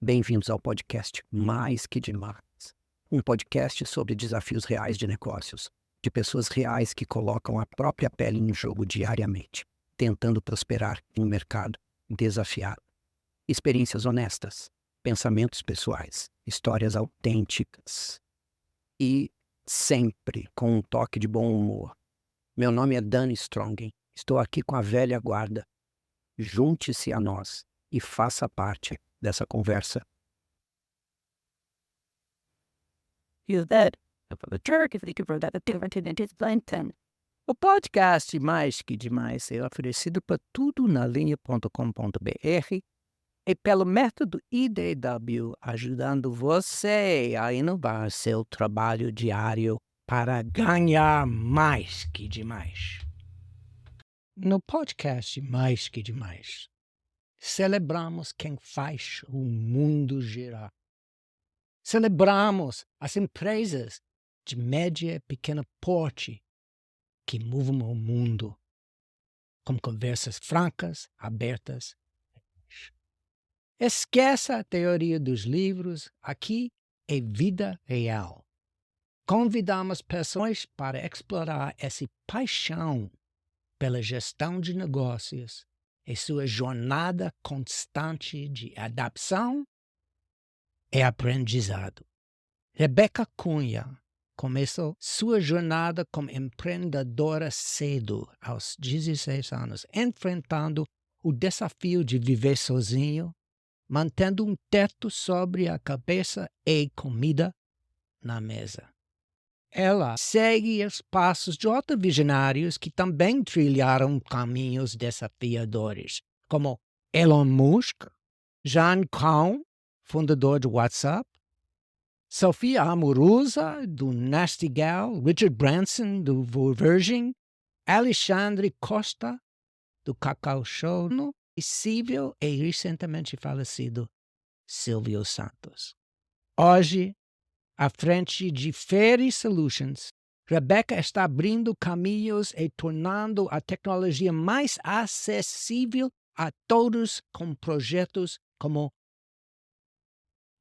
Bem-vindos ao podcast Mais Que Demais, um podcast sobre desafios reais de negócios, de pessoas reais que colocam a própria pele em jogo diariamente, tentando prosperar em um mercado desafiado. Experiências honestas, pensamentos pessoais, histórias autênticas e sempre com um toque de bom humor. Meu nome é Dani Strongen, estou aqui com a velha guarda. Junte-se a nós e faça parte dessa conversa. O podcast Mais Que Demais é oferecido para tudonalinha.com.br e pelo método IDW, ajudando você a inovar seu trabalho diário para ganhar mais que demais. No podcast Mais Que Demais, celebramos quem faz o mundo girar. Celebramos as empresas de média e pequeno porte que movem o mundo com conversas francas, abertas. Esqueça a teoria dos livros, aqui é vida real. Convidamos pessoas para explorar essa paixão pela gestão de negócios e sua jornada constante de adaptação e aprendizado. Rebeca Cunha começou sua jornada como empreendedora cedo, aos 16 anos, enfrentando o desafio de viver sozinho, mantendo um teto sobre a cabeça e comida na mesa. Ela segue os passos de outros visionários que também trilharam caminhos desafiadores, como Elon Musk, Jan Koum, fundador do WhatsApp, Sofia Amoruso, do Nasty Gal, Richard Branson, do Virgin, Alexandre Costa, do Cacau Show, e Cível e recentemente falecido Silvio Santos. Hoje, à frente de Fairy Solutions, Rebeca está abrindo caminhos e tornando a tecnologia mais acessível a todos com projetos como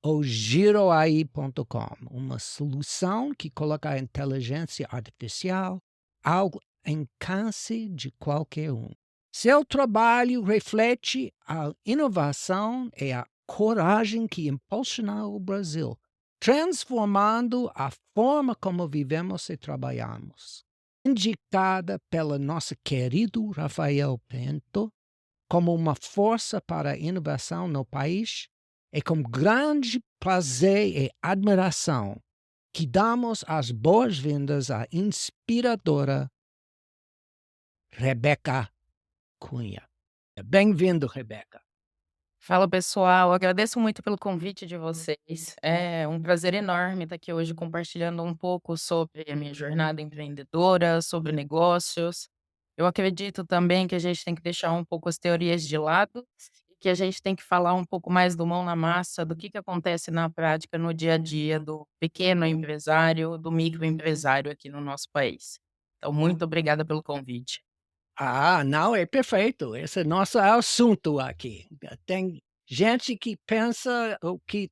o giroai.com, uma solução que coloca a inteligência artificial ao alcance de qualquer um. Seu trabalho reflete a inovação e a coragem que impulsiona o Brasil, transformando a forma como vivemos e trabalhamos. Indicada pelo nosso querido Rafael Pinto como uma força para a inovação no país, é com grande prazer e admiração que damos as boas-vindas à inspiradora Rebeca Cunha. Bem-vindo, Rebeca. Fala pessoal, agradeço muito pelo convite de vocês. É um prazer enorme estar aqui hoje compartilhando um pouco sobre a minha jornada empreendedora, sobre negócios. Eu acredito também que a gente tem que deixar um pouco as teorias de lado e que a gente tem que falar um pouco mais do mão na massa, do que acontece na prática, no dia a dia do pequeno empresário, do microempresário aqui no nosso país. Então, muito obrigada pelo convite. Não, é perfeito. Esse é nosso assunto aqui. Tem gente que pensa que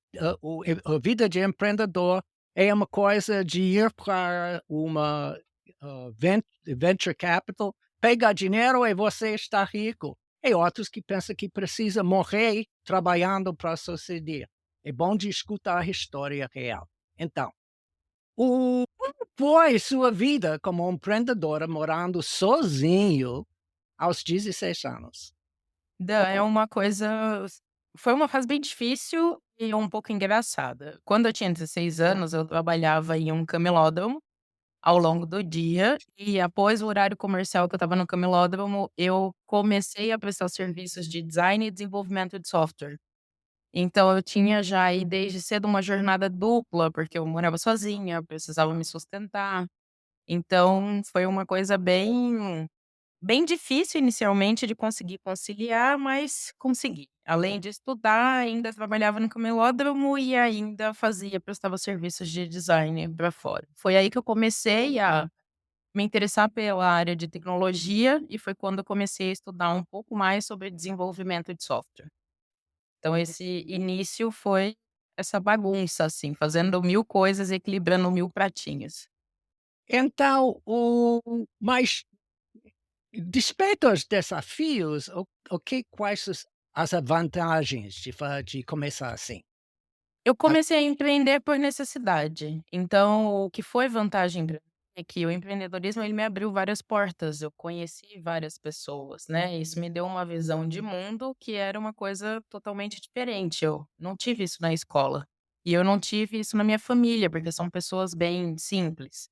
a vida de empreendedor é uma coisa de ir para uma venture capital, pegar dinheiro e você está rico. E outros que pensam que precisa morrer trabalhando para a sociedade. É bom de escutar a história real. Então, como foi sua vida como empreendedora morando sozinho aos 16 anos? É uma coisa foi uma fase bem difícil e um pouco engraçada. Quando eu tinha 16 anos, eu trabalhava em um camelódromo ao longo do dia e após o horário comercial que eu estava no camelódromo, eu comecei a prestar serviços de design e desenvolvimento de software. Então eu tinha já aí desde cedo uma jornada dupla, porque eu morava sozinha, precisava me sustentar. Então foi uma coisa bem difícil inicialmente de conseguir conciliar, mas consegui. Além de estudar, ainda trabalhava no camelódromo e ainda prestava serviços de design para fora. Foi aí que eu comecei a me interessar pela área de tecnologia e foi quando eu comecei a estudar um pouco mais sobre desenvolvimento de software. Então esse início foi essa bagunça, assim, fazendo 1000 coisas e equilibrando 1000 pratinhos. Então, mas despeito aos desafios, quais as vantagens de começar assim? Eu A comecei a empreender por necessidade. Então, o que foi vantagem pra mim é que o empreendedorismo ele me abriu várias portas, eu conheci várias pessoas, né, isso me deu uma visão de mundo que era uma coisa totalmente diferente, eu não tive isso na escola. E eu não tive isso na minha família, porque são pessoas bem simples.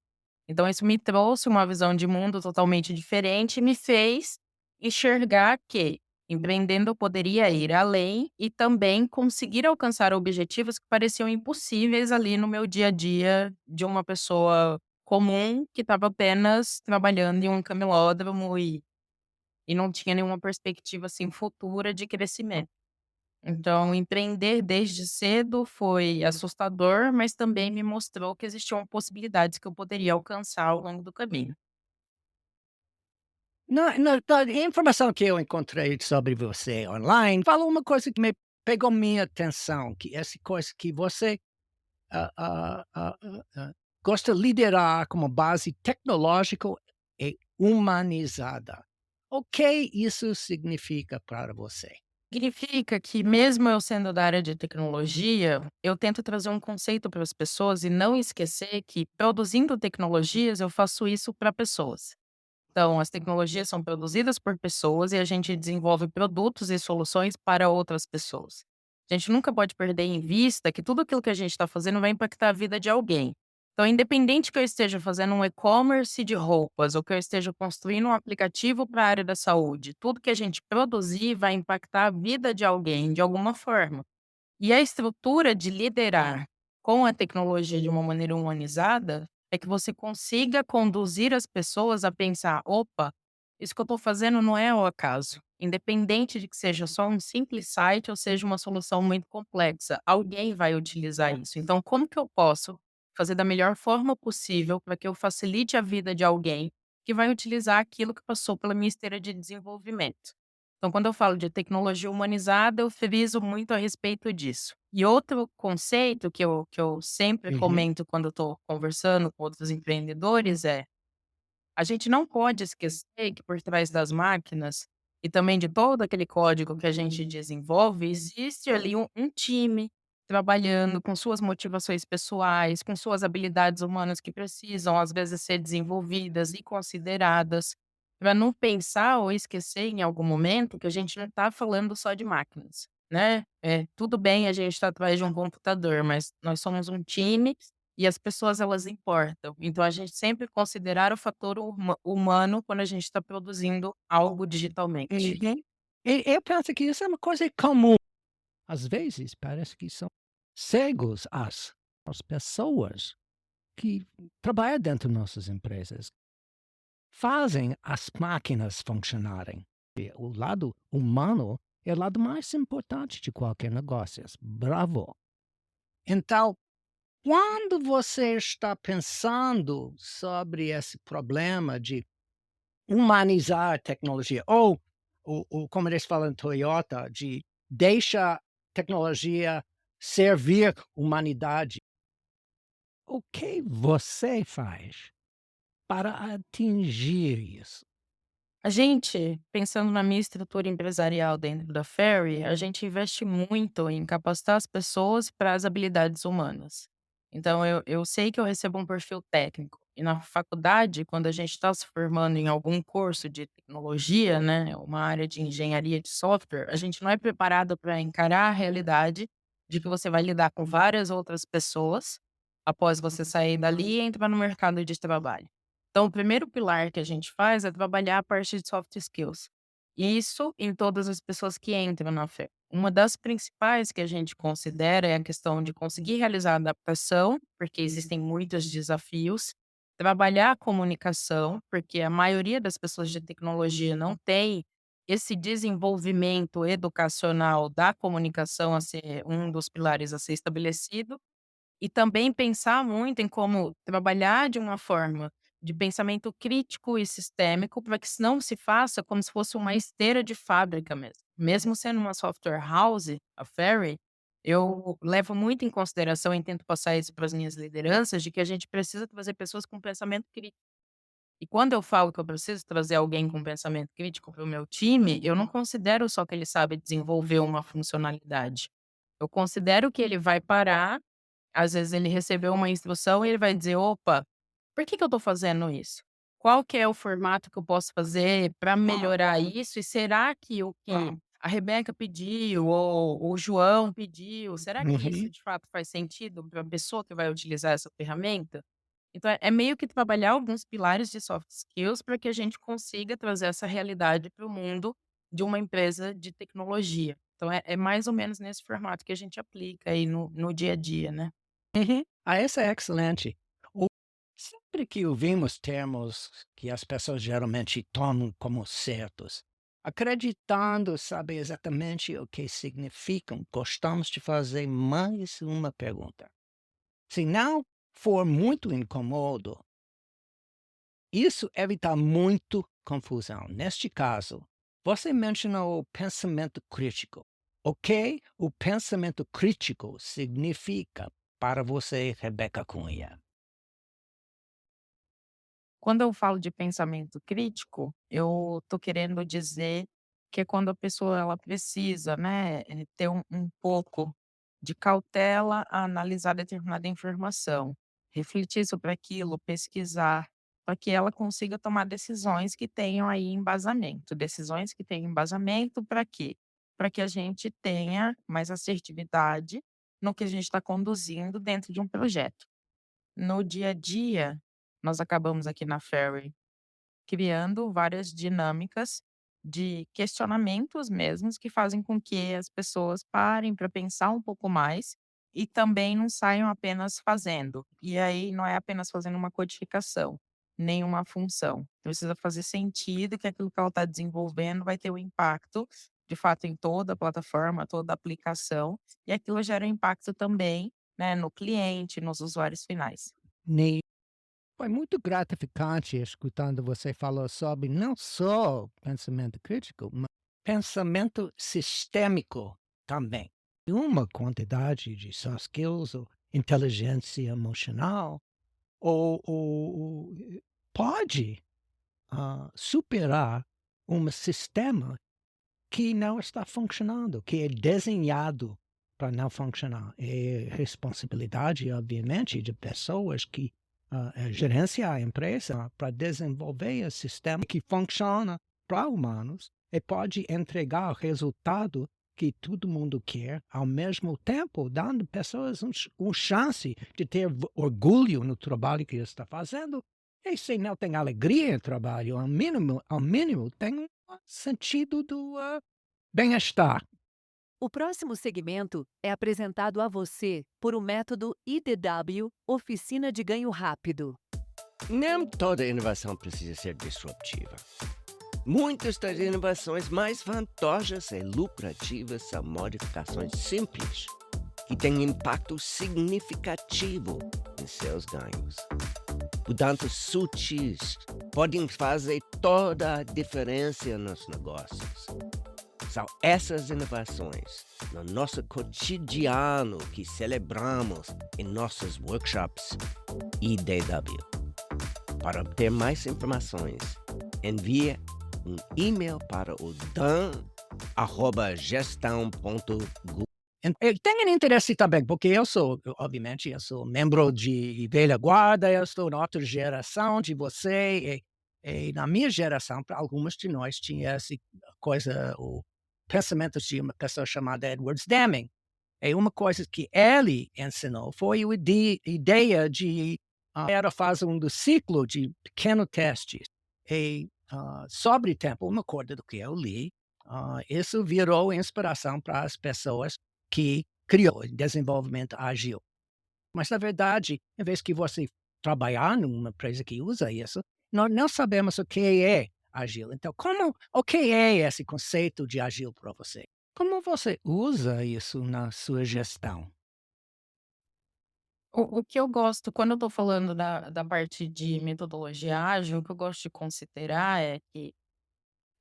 Então isso me trouxe uma visão de mundo totalmente diferente e me fez enxergar que, empreendendo, eu poderia ir além e também conseguir alcançar objetivos que pareciam impossíveis ali no meu dia a dia de uma pessoa comum que estava apenas trabalhando em um camelódromo e não tinha nenhuma perspectiva assim futura de crescimento. Então, empreender desde cedo foi assustador, mas também me mostrou que existiam possibilidades que eu poderia alcançar ao longo do caminho. na informação que eu encontrei sobre você online, falou uma coisa que me pegou minha atenção, que essa coisa que você, ah ah ah ah ah, gosta de liderar como base tecnológica e humanizada. O que isso significa para você? Significa que mesmo eu sendo da área de tecnologia, eu tento trazer um conceito para as pessoas e não esquecer que produzindo tecnologias eu faço isso para pessoas. Então, as tecnologias são produzidas por pessoas e a gente desenvolve produtos e soluções para outras pessoas. A gente nunca pode perder em vista que tudo aquilo que a gente está fazendo vai impactar a vida de alguém. Então, independente que eu esteja fazendo um e-commerce de roupas ou que eu esteja construindo um aplicativo para a área da saúde, tudo que a gente produzir vai impactar a vida de alguém de alguma forma. E a estrutura de liderar com a tecnologia de uma maneira humanizada é que você consiga conduzir as pessoas a pensar: opa, isso que eu estou fazendo não é ao acaso. Independente de que seja só um simples site ou seja uma solução muito complexa, alguém vai utilizar isso. Então, como que eu posso fazer da melhor forma possível para que eu facilite a vida de alguém que vai utilizar aquilo que passou pela minha esteira de desenvolvimento? Então, quando eu falo de tecnologia humanizada, eu friso muito a respeito disso. E outro conceito que eu sempre Uhum. comento quando estou conversando com outros empreendedores é: a gente não pode esquecer que por trás das máquinas e também de todo aquele código que a gente desenvolve, existe ali um time trabalhando com suas motivações pessoais, com suas habilidades humanas que precisam, às vezes, ser desenvolvidas e consideradas, para não pensar ou esquecer em algum momento que a gente não está falando só de máquinas, né? Tudo bem a gente estar atrás de um computador, mas nós somos um time e as pessoas elas importam. Então a gente sempre considerar o fator humano quando a gente está produzindo algo digitalmente. Uhum. Eu penso que isso é uma coisa comum. Às vezes parece que são cegos as pessoas que trabalham dentro de nossas empresas, fazem as máquinas funcionarem. E o lado humano é o lado mais importante de qualquer negócio. Bravo! Então, quando você está pensando sobre esse problema de humanizar a tecnologia, ou como eles falam em Toyota, de deixa a tecnologia servir a humanidade, o que você faz para atingir isso? A gente, pensando na minha estrutura empresarial dentro da Ferry, a gente investe muito em capacitar as pessoas para as habilidades humanas. Então, eu sei que eu recebo um perfil técnico. E na faculdade, quando a gente está se formando em algum curso de tecnologia, né, uma área de engenharia de software, a gente não é preparado para encarar a realidade de que você vai lidar com várias outras pessoas após você sair dali e entrar no mercado de trabalho. Então, o primeiro pilar que a gente faz é trabalhar a parte de soft skills. Isso em todas as pessoas que entram na fé. Uma das principais que a gente considera é a questão de conseguir realizar a adaptação, porque existem muitos desafios, trabalhar a comunicação, porque a maioria das pessoas de tecnologia não tem esse desenvolvimento educacional da comunicação a ser um dos pilares a ser estabelecido, e também pensar muito em como trabalhar de uma forma de pensamento crítico e sistêmico para que isso não se faça como se fosse uma esteira de fábrica mesmo. Mesmo sendo uma software house, a Fairy, eu levo muito em consideração e tento passar isso para as minhas lideranças, de que a gente precisa trazer pessoas com pensamento crítico. E quando eu falo que eu preciso trazer alguém com pensamento crítico para o meu time, eu não considero só que ele sabe desenvolver uma funcionalidade. Eu considero que ele vai parar, às vezes ele recebeu uma instrução e ele vai dizer: "Opa, por que que eu estou fazendo isso? Qual que é o formato que eu posso fazer para melhorar isso? E será que o que a Rebeca pediu ou o João pediu, será que isso Uhum. de fato faz sentido para a pessoa que vai utilizar essa ferramenta?" Então é meio que trabalhar alguns pilares de soft skills para que a gente consiga trazer essa realidade para o mundo de uma empresa de tecnologia. Então é mais ou menos nesse formato que a gente aplica aí no dia a dia, né. Uhum. Ah, essa é excelente. O Sempre que ouvimos termos que as pessoas geralmente tomam como certos, acreditando saber exatamente o que significam, gostamos de fazer mais uma pergunta. Se não for muito incômodo, isso evita muito confusão. Neste caso, você mencionou o pensamento crítico. O que o pensamento crítico significa para você, Rebeca Cunha? Quando eu falo de pensamento crítico, eu estou querendo dizer que é quando a pessoa ela precisa, né, ter um pouco de cautela a analisar determinada informação, refletir sobre aquilo, pesquisar, para que ela consiga tomar decisões que tenham aí embasamento. Decisões que tenham embasamento para quê? Para que a gente tenha mais assertividade no que a gente está conduzindo dentro de um projeto. No dia a dia, nós acabamos aqui na Fairy criando várias dinâmicas de questionamentos mesmos, que fazem com que as pessoas parem para pensar um pouco mais e também não saiam apenas fazendo. E aí não é apenas fazendo uma codificação, nem uma função. Precisa fazer sentido que aquilo que ela está desenvolvendo vai ter um impacto, de fato, em toda a plataforma, toda a aplicação, e aquilo gera um impacto também, né, no cliente, nos usuários finais. Ne Foi muito gratificante escutando você falar sobre não só pensamento crítico, mas pensamento sistêmico também. E uma quantidade de soft skills ou inteligência emocional ou pode, superar um sistema que não está funcionando, que é desenhado para não funcionar. É responsabilidade, obviamente, de pessoas que gerenciam a empresa para desenvolver o sistema que funciona para humanos e pode entregar o resultado que todo mundo quer, ao mesmo tempo dando pessoas uma chance de ter orgulho no trabalho que está fazendo. E se não tem alegria no trabalho, ao mínimo tem um sentido do bem-estar. O próximo segmento é apresentado a você por o método IDW Oficina de Ganho Rápido. Nem toda inovação precisa ser disruptiva. Muitas das inovações mais vantajosas e lucrativas são modificações simples, que têm impacto significativo em seus ganhos. Mudanças sutis podem fazer toda a diferença nos negócios. São essas inovações no nosso cotidiano que celebramos em nossos workshops IDW. Para obter mais informações, envie um e-mail para o dan@gestão.gu. Tenho interesse também, porque obviamente, eu sou membro de velha guarda, eu estou na outra geração de você, e na minha geração, para algumas de nós, tinha essa coisa, o pensamento de uma pessoa chamada Edwards Deming. E uma coisa que ele ensinou foi a ideia de era fazer um ciclo de pequenos testes. E sobre tempo, uma coisa do que eu li, isso virou inspiração para as pessoas que criou desenvolvimento ágil. Mas, na verdade, em vez que você trabalhar numa empresa que usa isso, nós não sabemos o que é ágil. Então, o que é esse conceito de ágil para você? Como você usa isso na sua gestão? O que eu gosto, quando eu estou falando da parte de metodologia ágil, o que eu gosto de considerar é que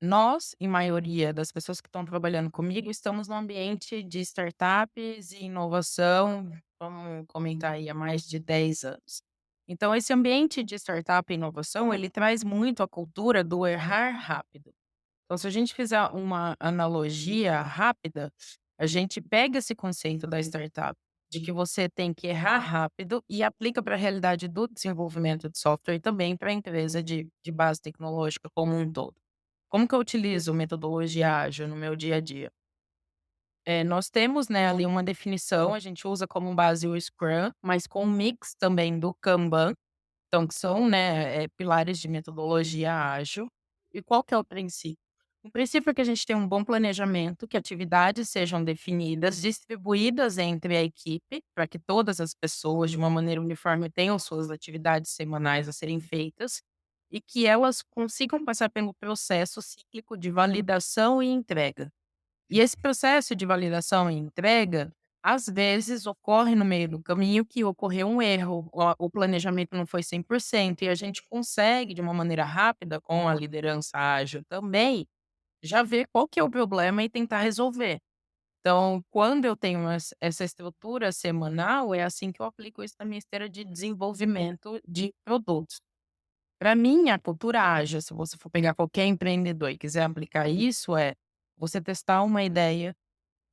nós, em maioria das pessoas que estão trabalhando comigo, estamos no ambiente de startups e inovação, vamos comentar aí, há mais de 10 anos. Então, esse ambiente de startup e inovação, ele traz muito a cultura do errar rápido. Então, se a gente fizer uma analogia rápida, a gente pega esse conceito da startup, de que você tem que errar rápido e aplica para a realidade do desenvolvimento de software e também para a empresa de base tecnológica como um todo. Como que eu utilizo metodologia ágil no meu dia a dia? Nós temos, né, ali uma definição, a gente usa como base o Scrum, mas com um mix também do Kanban, então que são, né, pilares de metodologia ágil. E qual que é o princípio? O princípio é que a gente tem um bom planejamento, que atividades sejam definidas, distribuídas entre a equipe, para que todas as pessoas, de uma maneira uniforme, tenham suas atividades semanais a serem feitas, e que elas consigam passar pelo processo cíclico de validação e entrega. E esse processo de validação e entrega, às vezes, ocorre no meio do caminho que ocorreu um erro, o planejamento não foi 100% e a gente consegue, de uma maneira rápida, com a liderança ágil também, já ver qual que é o problema e tentar resolver. Então, quando eu tenho essa estrutura semanal, é assim que eu aplico isso na minha esteira de desenvolvimento de produtos. Para mim, a cultura ágil, se você for pegar qualquer empreendedor e quiser aplicar isso, é você testar uma ideia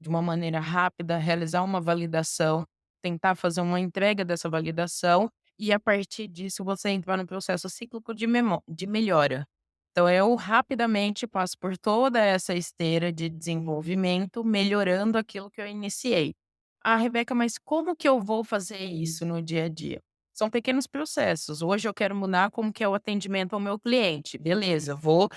de uma maneira rápida, realizar uma validação, tentar fazer uma entrega dessa validação e, a partir disso, você entrar no processo cíclico de melhora. Então, eu rapidamente passo por toda essa esteira de desenvolvimento, melhorando aquilo que eu iniciei. Ah, Rebeca, mas como que eu vou fazer isso no dia a dia? São pequenos processos. Hoje eu quero mudar como que é o atendimento ao meu cliente. Beleza, vou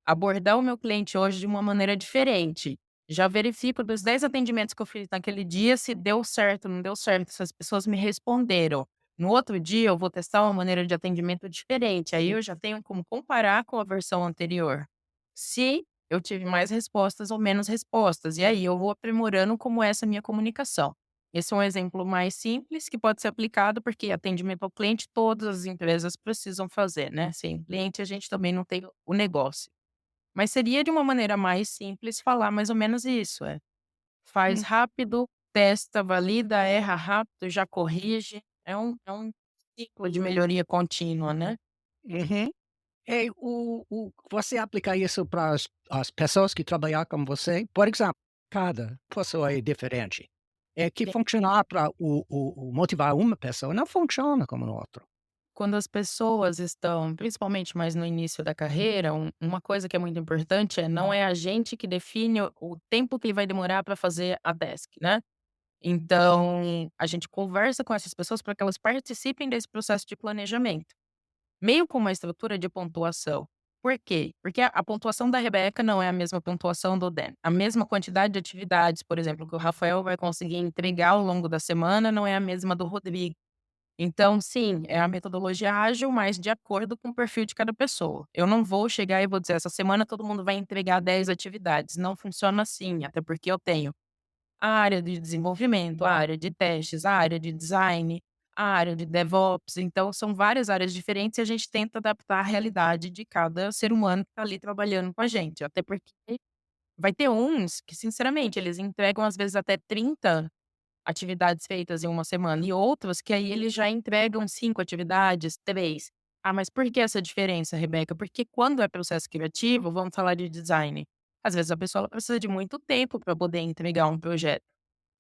abordar o meu cliente hoje de uma maneira diferente. Já verifico dos 10 atendimentos que eu fiz naquele dia se deu certo, não deu certo, se as pessoas me responderam. No outro dia, eu vou testar uma maneira de atendimento diferente. Aí eu já tenho como comparar com a versão anterior. Se eu tive mais respostas ou menos respostas. E aí eu vou aprimorando como é essa minha comunicação. Esse é um exemplo mais simples que pode ser aplicado, porque atendimento ao cliente todas as empresas precisam fazer, né? Sem cliente, a gente também não tem o negócio. Mas seria de uma maneira mais simples falar mais ou menos isso, faz Hum, rápido, testa, valida, erra rápido, já corrige. É um ciclo de melhoria contínua, né. uhum. Você aplica isso para as pessoas que trabalham com você? Por exemplo, cada pessoa é diferente. É que Sim. funcionar para motivar uma pessoa não funciona como no outro. Quando as pessoas estão, principalmente mais no início da carreira, uma coisa que é muito importante não é a gente que define o tempo que vai demorar para fazer a task, né. Então, a gente conversa com essas pessoas para que elas participem desse processo de planejamento. Meio com uma estrutura de pontuação. Por quê? Porque a pontuação da Rebeca não é a mesma pontuação do Dan. A mesma quantidade de atividades, por exemplo, que o Rafael vai conseguir entregar ao longo da semana não é a mesma do Rodrigo. Então, sim, é a metodologia ágil, mas de acordo com o perfil de cada pessoa. Eu não vou chegar e vou dizer, essa semana todo mundo vai entregar 10 atividades. Não funciona assim, até porque eu tenho a área de desenvolvimento, a área de testes, a área de design, a área de DevOps. Então, são várias áreas diferentes e a gente tenta adaptar a realidade de cada ser humano que está ali trabalhando com a gente. Até porque vai ter uns que, sinceramente, eles entregam às vezes até 30 atividades feitas em uma semana e outros que aí eles já entregam 5 atividades, 3. Ah, mas por que essa diferença, Rebeca? Porque quando é processo criativo, vamos falar de design, às vezes a pessoa ela precisa de muito tempo para poder entregar um projeto.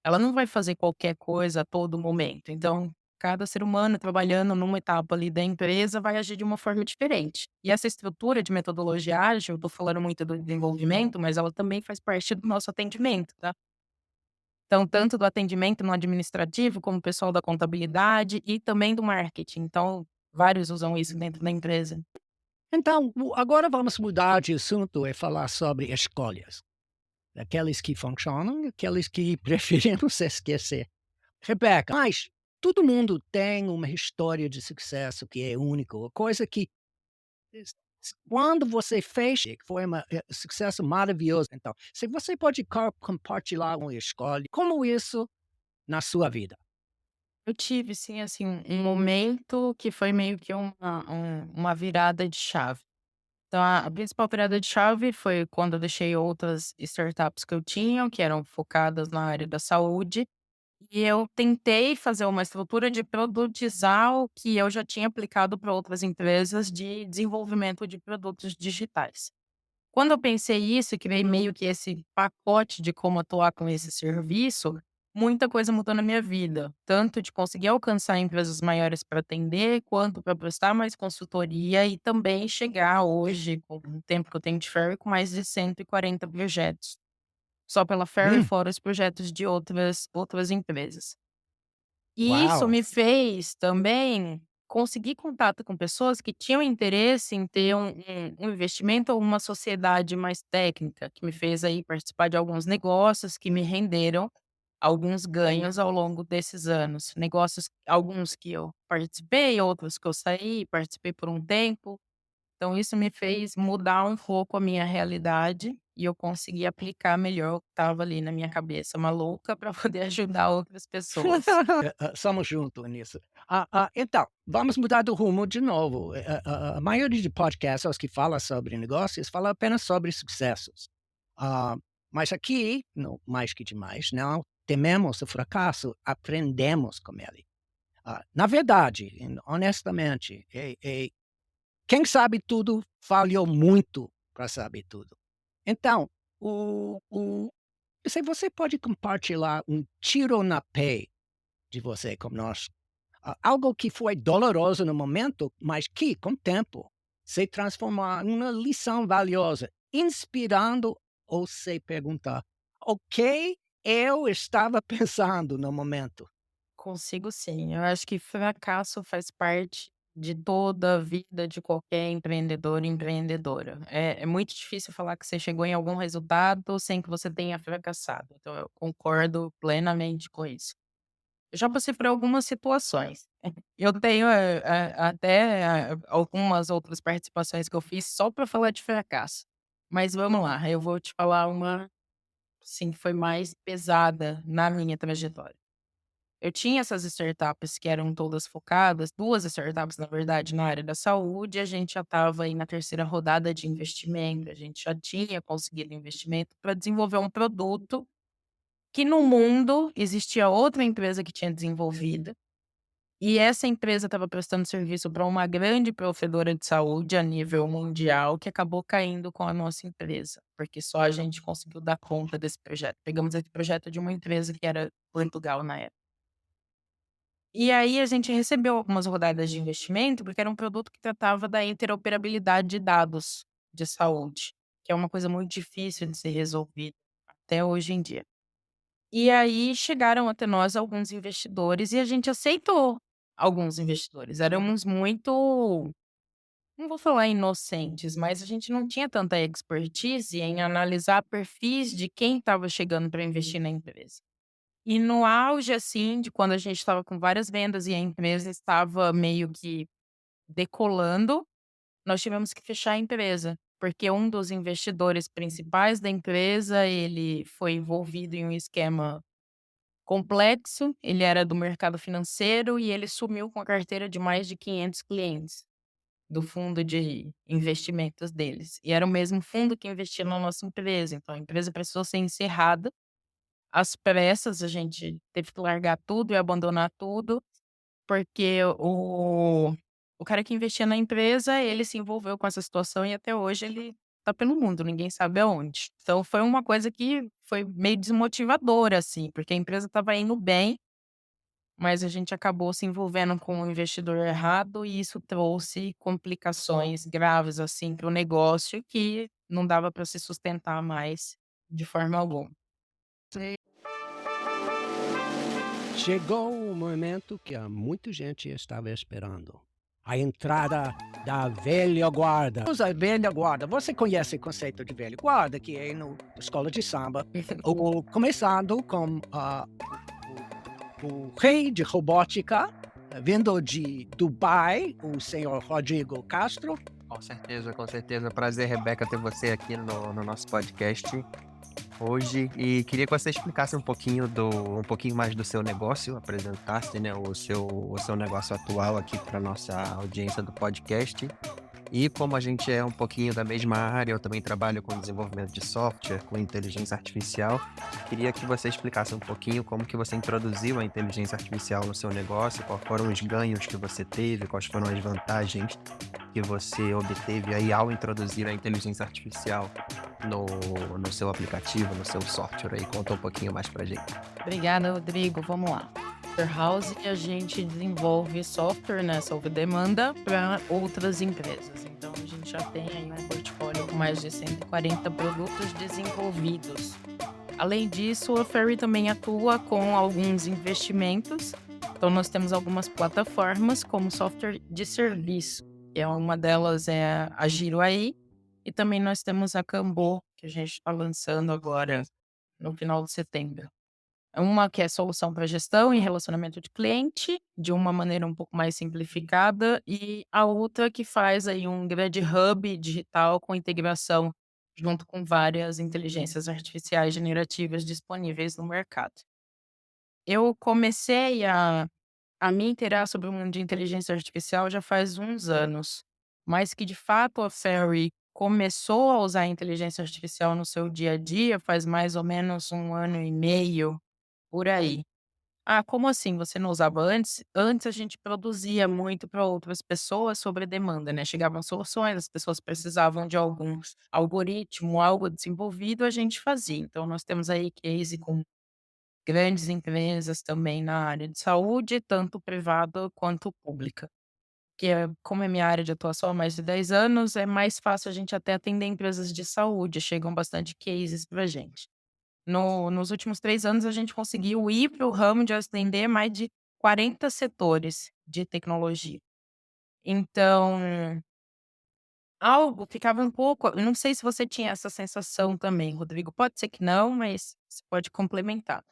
Ela não vai fazer qualquer coisa a todo momento. Então, cada ser humano trabalhando numa etapa ali da empresa vai agir de uma forma diferente. E essa estrutura de metodologia ágil, eu tô falando muito do desenvolvimento, mas ela também faz parte do nosso atendimento, tá? Então, tanto do atendimento no administrativo, como o pessoal da contabilidade e também do marketing. Então, vários usam isso dentro da empresa. Então, agora vamos mudar de assunto e falar sobre escolhas. Aqueles que funcionam e aqueles que preferimos se esquecer. Rebeca, mas todo mundo tem uma história de sucesso que é único, coisa que Quando você fez, foi um sucesso maravilhoso. Então, se você pode compartilhar uma escolha, como isso na sua vida? Eu tive sim, assim, um momento que foi meio que uma virada de chave. Então a principal virada de chave foi quando eu deixei outras startups que eu tinha, que eram focadas na área da saúde, e eu tentei fazer uma estrutura de produtizar o que eu já tinha aplicado para outras empresas de desenvolvimento de produtos digitais. Quando eu pensei isso e criei meio que esse pacote de como atuar com esse serviço, muita coisa mudou na minha vida. Tanto de conseguir alcançar empresas maiores para atender, quanto para prestar mais consultoria e também chegar hoje, com o tempo que eu tenho de Ferry, com mais de 140 projetos. Só pela Ferry, Hum, fora os projetos de outras empresas. E isso uau! me fez também conseguir contato com pessoas que tinham interesse em ter um investimento ou uma sociedade mais técnica, que me fez aí participar de alguns negócios que me renderam alguns ganhos ao longo desses anos. Negócios, alguns que eu participei, outros que eu saí, participei por um tempo. Então isso me fez mudar um pouco a minha realidade e eu consegui aplicar melhor o que estava ali na minha cabeça maluca para poder ajudar outras pessoas. Somos juntos nisso. Então, vamos mudar do rumo de novo. A maioria de podcasts que fala sobre negócios fala apenas sobre sucessos. Ah, mas aqui, mais que demais, não tememos o fracasso, aprendemos com ele. Na verdade, honestamente, quem sabe tudo falhou muito para saber tudo. Então, se você pode compartilhar um tiro na pé de você conosco, algo que foi doloroso no momento, mas que, com o tempo, se transformar em uma lição valiosa, inspirando ou se perguntar: "O que eu estava pensando no momento?" Consigo sim. Eu acho que fracasso faz parte de toda a vida de qualquer empreendedor e empreendedora. É muito difícil falar que você chegou em algum resultado sem que você tenha fracassado. Então, eu concordo plenamente com isso. Eu já passei por algumas situações. Eu tenho até algumas outras participações que eu fiz só para falar de fracasso. Mas vamos lá, eu vou te falar uma, sim, que foi mais pesada na minha trajetória. Eu tinha essas startups que eram todas focadas, 2 startups, na verdade, na área da saúde, a gente já estava aí na terceira rodada de investimento, a gente já tinha conseguido investimento para desenvolver um produto que no mundo existia outra empresa que tinha desenvolvido, e essa empresa estava prestando serviço para uma grande provedora de saúde a nível mundial, que acabou caindo com a nossa empresa, porque só a gente conseguiu dar conta desse projeto. Pegamos esse projeto de uma empresa que era Portugal na época. E aí a gente recebeu algumas rodadas de investimento, porque era um produto que tratava da interoperabilidade de dados de saúde, que é uma coisa muito difícil de ser resolvida até hoje em dia. E aí chegaram até nós alguns investidores e a gente aceitou alguns investidores. Éramos muito, não vou falar inocentes, mas a gente não tinha tanta expertise em analisar perfis de quem estava chegando para investir na empresa. E no auge, assim, de quando a gente estava com várias vendas e a empresa estava meio que decolando, nós tivemos que fechar a empresa, porque um dos investidores principais da empresa, ele foi envolvido em um esquema complexo, ele era do mercado financeiro e ele sumiu com a carteira de mais de 500 clientes do fundo de investimentos deles. E era o mesmo fundo que investia na nossa empresa, então a empresa precisou ser encerrada às pressas, a gente teve que largar tudo e abandonar tudo, porque o cara que investia na empresa, ele se envolveu com essa situação e até hoje ele tá pelo mundo, ninguém sabe aonde. Então foi uma coisa que foi meio desmotivadora, assim, porque a empresa estava indo bem, mas a gente acabou se envolvendo com o investidor errado e isso trouxe complicações graves, assim, para o negócio que não dava para se sustentar mais de forma alguma. Chegou o momento que muita gente estava esperando. A entrada da velha guarda. A velha guarda. Você conhece o conceito de velha guarda, que é na escola de samba. Começando com o rei de robótica, vindo de Dubai, o senhor Rodrigo Castro, Com certeza, com certeza. Prazer, Rebeca, ter você aqui no nosso podcast hoje. E queria que você explicasse um pouquinho mais do seu negócio, apresentasse, né, o seu negócio atual aqui para nossa audiência do podcast. E como a gente é um pouquinho da mesma área, eu também trabalho com desenvolvimento de software, com inteligência artificial. Queria que você explicasse um pouquinho como que você introduziu a inteligência artificial no seu negócio, quais foram os ganhos que você teve, quais foram as vantagens que você obteve aí ao introduzir a inteligência artificial no, no seu aplicativo, no seu software aí. Conta um pouquinho mais pra gente. Obrigada, Rodrigo. Vamos lá. House, a gente desenvolve software, né, sob demanda para outras empresas. Então, a gente já tem aí um portfólio com mais de 140 produtos desenvolvidos. Além disso, a Ferry também atua com alguns investimentos. Então, nós temos algumas plataformas como software de serviço. Uma delas é a Giro AI. E também nós temos a Cambô, que a gente está lançando agora no final de setembro. Uma que é solução para gestão e relacionamento de cliente, de uma maneira um pouco mais simplificada, e a outra que faz aí um grande hub digital com integração junto com várias inteligências artificiais generativas disponíveis no mercado. Eu comecei a me inteirar sobre o mundo de inteligência artificial já faz uns anos, mas que de fato a Ferry começou a usar a inteligência artificial no seu dia a dia faz mais ou menos 1 ano e meio, por aí. Ah, como assim? Você não usava antes? Antes a gente produzia muito para outras pessoas sobre demanda, né? Chegavam soluções, as pessoas precisavam de algum algoritmo, algo desenvolvido, a gente fazia. Então, nós temos aí case com grandes empresas também na área de saúde, tanto privada quanto pública. Como é minha área de atuação há mais de 10 anos, é mais fácil a gente até atender empresas de saúde, chegam bastante cases para a gente. Nos últimos 3 anos, a gente conseguiu ir para o ramo de atender mais de 40 setores de tecnologia. Então, algo ficava um pouco, eu não sei se você tinha essa sensação também, Rodrigo, pode ser que não, mas você pode complementar.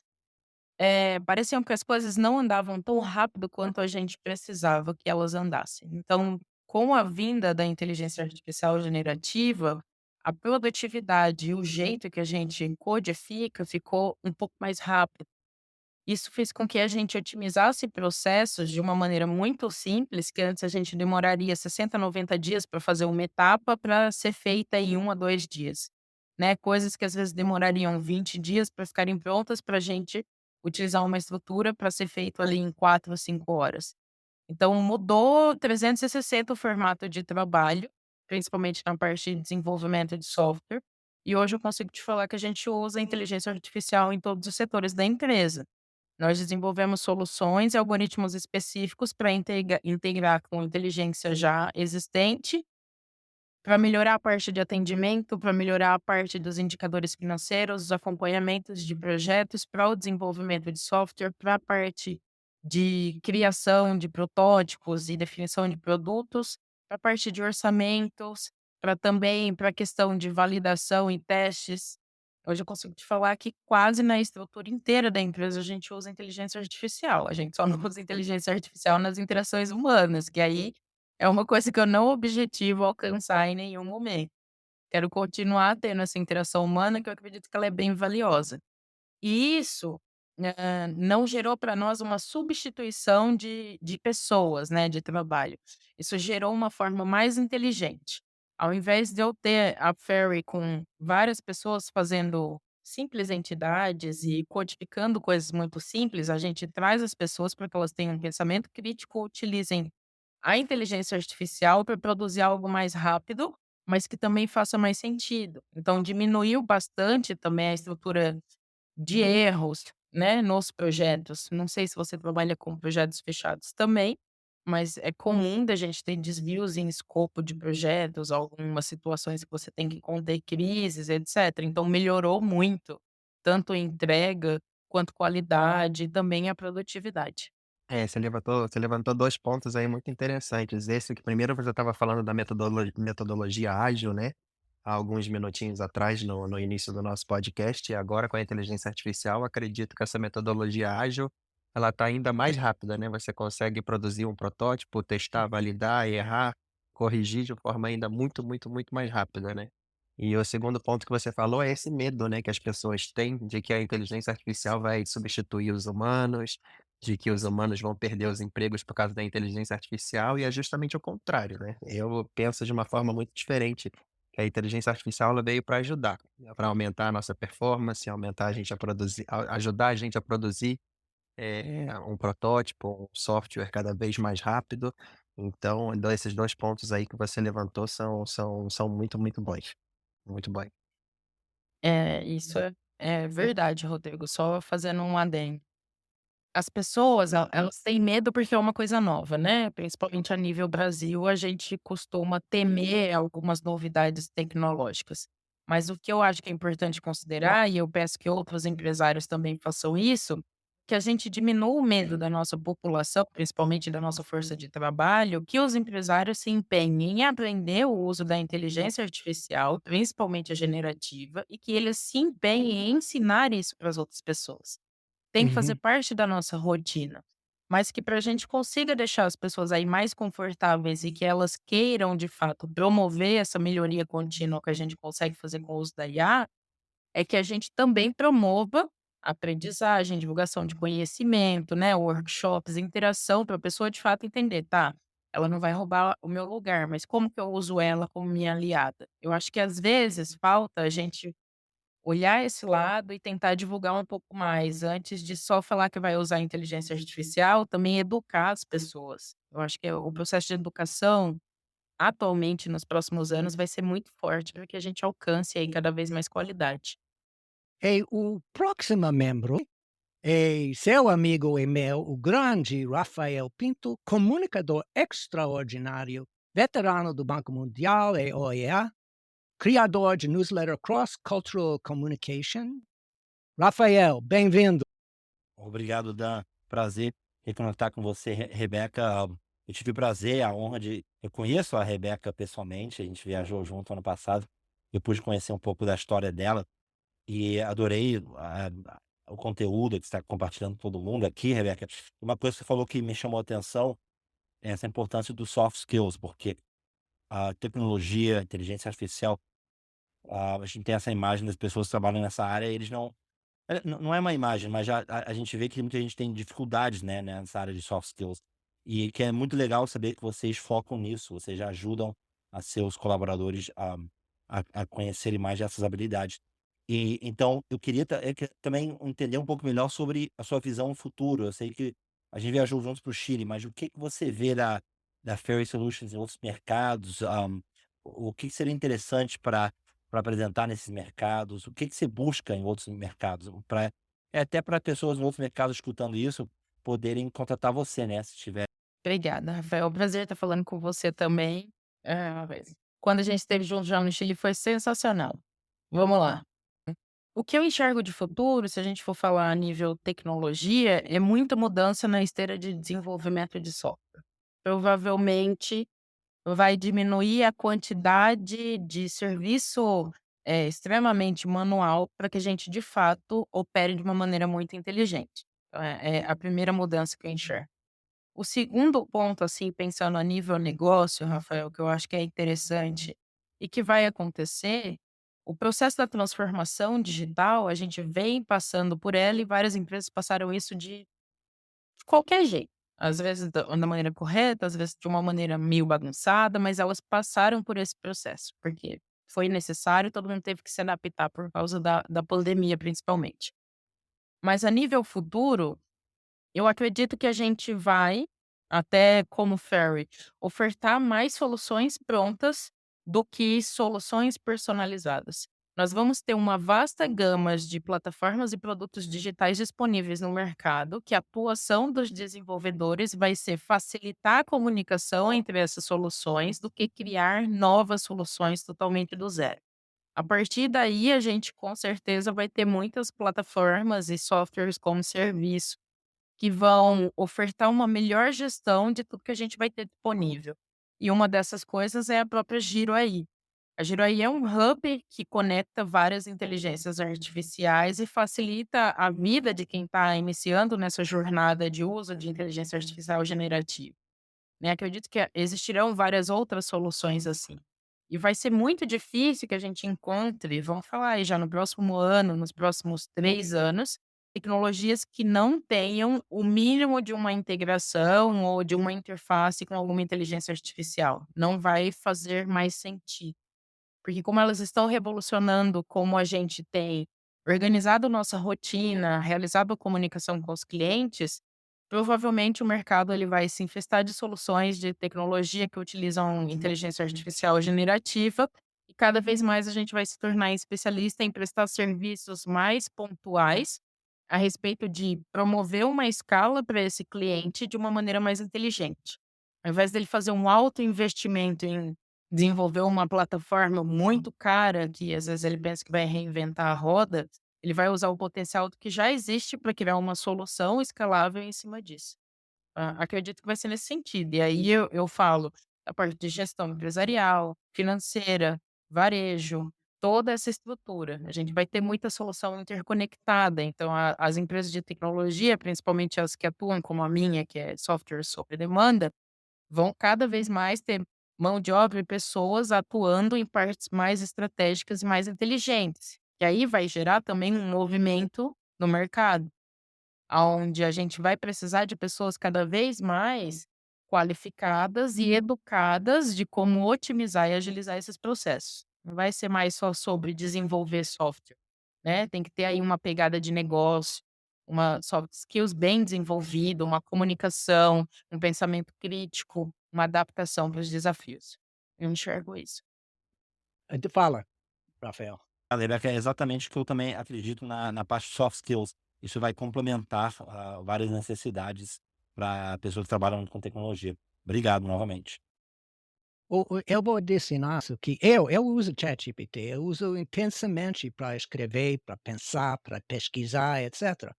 Pareciam que as coisas não andavam tão rápido quanto a gente precisava que elas andassem. Então, com a vinda da inteligência artificial generativa, a produtividade e o jeito que a gente codifica ficou um pouco mais rápido. Isso fez com que a gente otimizasse processos de uma maneira muito simples, que antes a gente demoraria 60, 90 dias para fazer uma etapa para ser feita em 1 a 2 dias, né? Coisas que às vezes demorariam 20 dias para ficarem prontas para a gente utilizar uma estrutura para ser feito ali em 4 a 5 horas. Então mudou 360 o formato de trabalho, principalmente na parte de desenvolvimento de software. E hoje eu consigo te falar que a gente usa a inteligência artificial em todos os setores da empresa. Nós desenvolvemos soluções e algoritmos específicos para integrar com inteligência já existente, para melhorar a parte de atendimento, para melhorar a parte dos indicadores financeiros, os acompanhamentos de projetos, para o desenvolvimento de software, para a parte de criação de protótipos e definição de produtos, para a parte de orçamentos, para a questão de validação e testes. Hoje eu consigo te falar que quase na estrutura inteira da empresa a gente usa inteligência artificial. A gente só não usa inteligência artificial nas interações humanas, que aí é uma coisa que eu não objetivo alcançar em nenhum momento. Quero continuar tendo essa interação humana, que eu acredito que ela é bem valiosa. E isso, não gerou para nós uma substituição de pessoas, né, de trabalho. Isso gerou uma forma mais inteligente. Ao invés de eu ter a Ferry com várias pessoas fazendo simples entidades e codificando coisas muito simples, a gente traz as pessoas para que elas tenham um pensamento crítico, utilizem a inteligência artificial para produzir algo mais rápido, mas que também faça mais sentido. Então diminuiu bastante também a estrutura de erros, né, nos projetos. Não sei se você trabalha com projetos fechados também, mas é comum da gente ter desvios em escopo de projetos, algumas situações que você tem que conter crises, etc. Então melhorou muito, tanto a entrega quanto qualidade e também a produtividade. Você levantou 2 pontos aí muito interessantes. Esse que primeiro você estava falando da metodologia ágil, né, há alguns minutinhos atrás no início do nosso podcast, e agora com a inteligência artificial, acredito que essa metodologia ágil, ela está ainda mais rápida, né, você consegue produzir um protótipo, testar, validar, errar corrigir de forma ainda muito, muito, muito mais rápida, né. E o segundo ponto que você falou é esse medo, né, que as pessoas têm de que a inteligência artificial vai substituir os humanos, de que os humanos vão perder os empregos por causa da inteligência artificial, e é justamente o contrário, né. Eu penso de uma forma muito diferente, que a inteligência artificial ela veio para ajudar, para aumentar a nossa performance, aumentar a gente a produzir ajudar a gente a produzir um protótipo, um software cada vez mais rápido. Então, esses 2 pontos aí que você levantou são muito, muito bons. Muito bom. É, isso é verdade, Rodrigo, só fazendo um adendo. As pessoas, elas têm medo porque é uma coisa nova, né, principalmente a nível Brasil, a gente costuma temer algumas novidades tecnológicas. Mas o que eu acho que é importante considerar, e eu peço que outros empresários também façam isso, que a gente diminua o medo da nossa população, principalmente da nossa força de trabalho, que os empresários se empenhem em aprender o uso da inteligência artificial, principalmente a generativa, e que eles se empenhem em ensinar isso para as outras pessoas. Tem que fazer Uhum. parte da nossa rotina, mas que para a gente consiga deixar as pessoas aí mais confortáveis e que elas queiram, de fato, promover essa melhoria contínua que a gente consegue fazer com o uso da IA, é que a gente também promova aprendizagem, divulgação de conhecimento, né, workshops, interação para a pessoa de fato entender, tá, ela não vai roubar o meu lugar, mas como que eu uso ela como minha aliada? Eu acho que às vezes falta a gente olhar esse lado e tentar divulgar um pouco mais, antes de só falar que vai usar a inteligência artificial, também educar as pessoas. Eu acho que o processo de educação, atualmente, nos próximos anos, vai ser muito forte para que a gente alcance aí cada vez mais qualidade. E o próximo membro é seu amigo e meu, o grande Rafael Pinto, comunicador extraordinário, veterano do Banco Mundial e OEA, criador de newsletter Cross Cultural Communication. Rafael, bem-vindo. Obrigado, Dan. Prazer reconectar com você, Rebeca. Eu tive o prazer, a honra de. Eu conheço a Rebeca pessoalmente, a gente viajou junto ano passado. Eu pude conhecer um pouco da história dela e adorei o conteúdo que você está compartilhando com todo mundo aqui, Rebeca. Uma coisa que você falou que me chamou a atenção é essa importância dos soft skills, porque a tecnologia, a inteligência artificial, a gente tem essa imagem das pessoas que trabalham nessa área, eles não. Não é uma imagem, mas já a gente vê que muita gente tem dificuldades, né, nessa área de soft skills. E que é muito legal saber que vocês focam nisso, vocês já ajudam a seus colaboradores a conhecerem mais dessas habilidades. E então eu queria também entender um pouco melhor sobre a sua visão no futuro. Eu sei que a gente viajou juntos para o Chile, mas o que que você vê da Fairy Solutions em outros mercados? O que que seria interessante para apresentar nesses mercados? O que que você busca em outros mercados? Até para pessoas em outros mercados escutando isso, poderem contratar você, né, se tiver. Obrigada, Rafael. É um prazer estar falando com você também. Quando a gente esteve junto já no Chile foi sensacional. Vamos lá. O que eu enxergo de futuro, se a gente for falar a nível tecnologia, é muita mudança na esteira de desenvolvimento de software. Provavelmente vai diminuir a quantidade de serviço, extremamente manual para que a gente, de fato, opere de uma maneira muito inteligente. Então é a primeira mudança que eu enxergo. O segundo ponto, assim, pensando a nível negócio, Rafael, que eu acho que é interessante e que vai acontecer, o processo da transformação digital, a gente vem passando por ela e várias empresas passaram isso de qualquer jeito. Às vezes da maneira correta, às vezes de uma maneira meio bagunçada, mas elas passaram por esse processo, porque foi necessário, todo mundo teve que se adaptar por causa da pandemia, principalmente. Mas a nível futuro, eu acredito que a gente vai, até como Ferry, ofertar mais soluções prontas do que soluções personalizadas. Nós vamos ter uma vasta gama de plataformas e produtos digitais disponíveis no mercado, que a atuação dos desenvolvedores vai ser facilitar a comunicação entre essas soluções do que criar novas soluções totalmente do zero. A partir daí, a gente com certeza vai ter muitas plataformas e softwares como serviço que vão ofertar uma melhor gestão de tudo que a gente vai ter disponível. E uma dessas coisas é a própria Giro AI. A Giro AI é um hub que conecta várias inteligências artificiais e facilita a vida de quem está iniciando nessa jornada de uso de inteligência artificial generativa. né, acredito que existirão várias outras soluções assim. E vai ser muito difícil que a gente encontre, vamos falar aí já no próximo ano, nos próximos 3 anos, tecnologias que não tenham o mínimo de uma integração ou de uma interface com alguma inteligência artificial. Não vai fazer mais sentido. Porque como elas estão revolucionando como a gente tem organizado nossa rotina, realizado a comunicação com os clientes, provavelmente o mercado ele vai se infestar de soluções de tecnologia que utilizam inteligência artificial generativa, e cada vez mais a gente vai se tornar especialista em prestar serviços mais pontuais a respeito de promover uma escala para esse cliente de uma maneira mais inteligente. Ao invés dele fazer um alto investimento em desenvolver uma plataforma muito cara, que às vezes ele pensa que vai reinventar a roda, ele vai usar o potencial do que já existe para criar uma solução escalável em cima disso. Acredito que vai ser nesse sentido. E aí eu falo a parte de gestão empresarial, financeira, varejo, toda essa estrutura. A gente vai ter muita solução interconectada. Então, as empresas de tecnologia, principalmente as que atuam como a minha, que é software sob demanda, vão cada vez mais ter mão de obra e pessoas atuando em partes mais estratégicas e mais inteligentes. E aí vai gerar também um movimento no mercado, aonde a gente vai precisar de pessoas cada vez mais qualificadas e educadas de como otimizar e agilizar esses processos. Não vai ser mais só sobre desenvolver software, né? Tem que ter aí uma pegada de negócio, uma soft skills bem desenvolvida, uma comunicação, um pensamento crítico, uma adaptação para os desafios. Eu enxergo isso. Fala, Rafael. Rebeca, é exatamente o que eu também acredito na parte de soft skills. Isso vai complementar várias necessidades para pessoas que trabalham com tecnologia. Obrigado novamente. Eu vou ensinar isso que eu uso ChatGPT, eu uso intensamente para escrever, para pensar, para pesquisar, etc.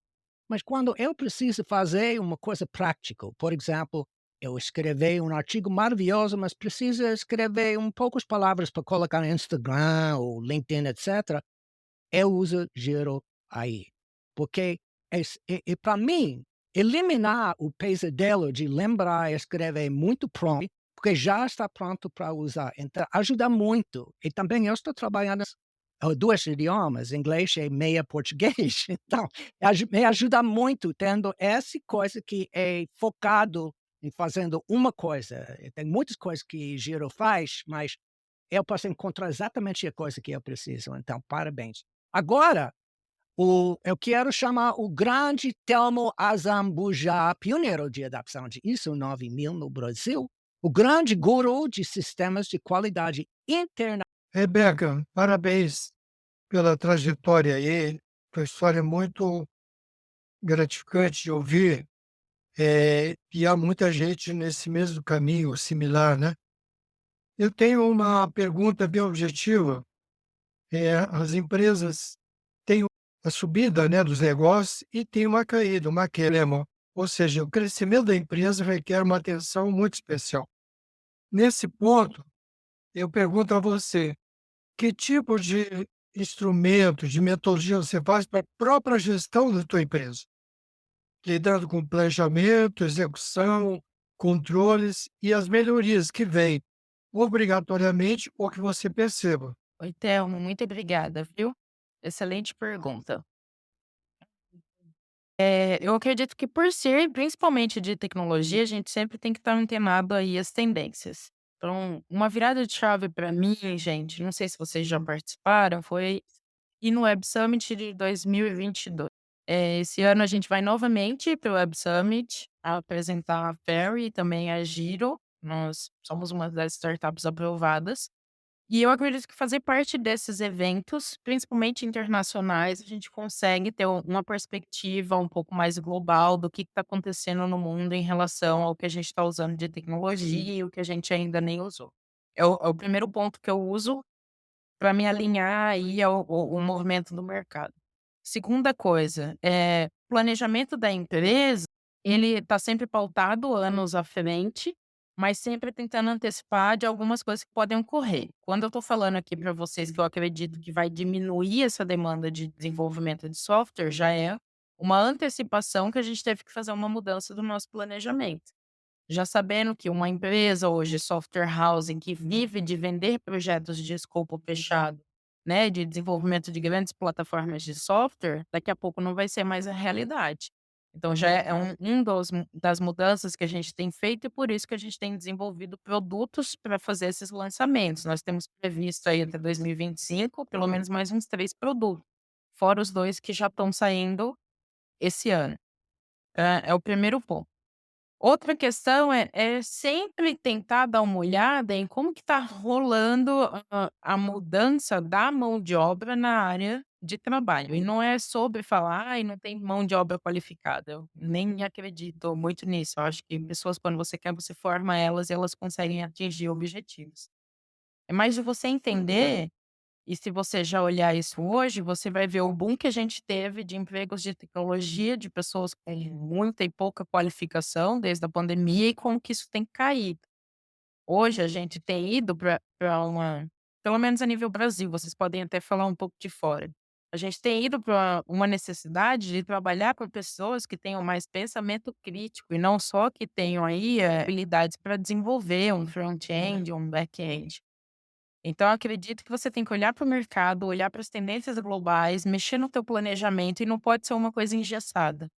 Mas quando eu preciso fazer uma coisa prática, por exemplo, eu escrevi um artigo maravilhoso, mas preciso escrever poucas palavras para colocar no Instagram ou LinkedIn, etc. Eu uso Giro aí, porque para mim, eliminar o pesadelo de lembrar e escrever muito pronto, porque já está pronto para usar, então ajuda muito. E também eu estou trabalhando 2 idiomas, inglês e meia português, então me ajuda muito tendo essa coisa que é focado em fazendo uma coisa. Tem muitas coisas que Giro faz, mas eu posso encontrar exatamente a coisa que eu preciso, então parabéns. Agora, eu quero chamar o grande Telmo Azambuja, pioneiro de adaptação de ISO 9000 no Brasil, o grande guru de sistemas de qualidade interna. Rebeca, parabéns pela trajetória aí, foi uma história muito gratificante de ouvir, e há muita gente nesse mesmo caminho similar, né. Eu tenho uma pergunta bem objetiva, as empresas têm a subida, né, dos negócios e tem uma caída, uma queda, ou seja, o crescimento da empresa requer uma atenção muito especial. Nesse ponto, eu pergunto a você, que tipo de instrumento, de metodologia você faz para a própria gestão da tua empresa? Lidando com planejamento, execução, controles e as melhorias que vêm obrigatoriamente ou que você perceba. Oi, Thelma, muito obrigada, viu? Excelente pergunta. Eu acredito que por ser principalmente de tecnologia, a gente sempre tem que estar antenado aí às tendências. Então, uma virada de chave para mim, gente, não sei se vocês já participaram, foi ir no Web Summit de 2022. Esse ano a gente vai novamente para o Web Summit apresentar a Fairy e também a Giro. Nós somos uma das startups aprovadas. E eu acredito que fazer parte desses eventos, principalmente internacionais, a gente consegue ter uma perspectiva um pouco mais global do que está acontecendo no mundo em relação ao que a gente está usando de tecnologia e o que a gente ainda nem usou. É o primeiro ponto que eu uso para me alinhar aí ao movimento do mercado. Segunda coisa, planejamento da empresa, ele está sempre pautado anos à frente, mas sempre tentando antecipar de algumas coisas que podem ocorrer. Quando eu estou falando aqui para vocês que eu acredito que vai diminuir essa demanda de desenvolvimento de software, já é uma antecipação que a gente teve que fazer uma mudança do nosso planejamento. já sabendo que uma empresa hoje, software housing, que vive de vender projetos de escopo fechado, né, de desenvolvimento de grandes plataformas de software, daqui a pouco não vai ser mais a realidade. Então já é das mudanças que a gente tem feito e por isso que a gente tem desenvolvido produtos para fazer esses lançamentos. Nós temos previsto aí até 2025 pelo menos mais uns 3 produtos, fora os 2 que já estão saindo esse ano. É o primeiro ponto. Outra questão é sempre tentar dar uma olhada em como que está rolando a mudança da mão de obra na área de trabalho. E não é sobre falar: "Ai, não tem mão de obra qualificada". Eu nem acredito muito nisso. Eu acho que pessoas, quando você quer, você forma elas e elas conseguem atingir objetivos. É mais de você entender e se você já olhar isso hoje, você vai ver o boom que a gente teve de empregos de tecnologia, de pessoas com muita e pouca qualificação desde a pandemia e como que isso tem caído. Hoje a gente tem ido para uma, pelo menos a nível Brasil, vocês podem até falar um pouco de fora. A gente tem ido para uma necessidade de trabalhar com pessoas que tenham mais pensamento crítico e não só que tenham aí habilidades para desenvolver um front-end, um back-end. Então, eu acredito que você tem que olhar para o mercado, olhar para as tendências globais, mexer no teu planejamento e não pode ser uma coisa engessada,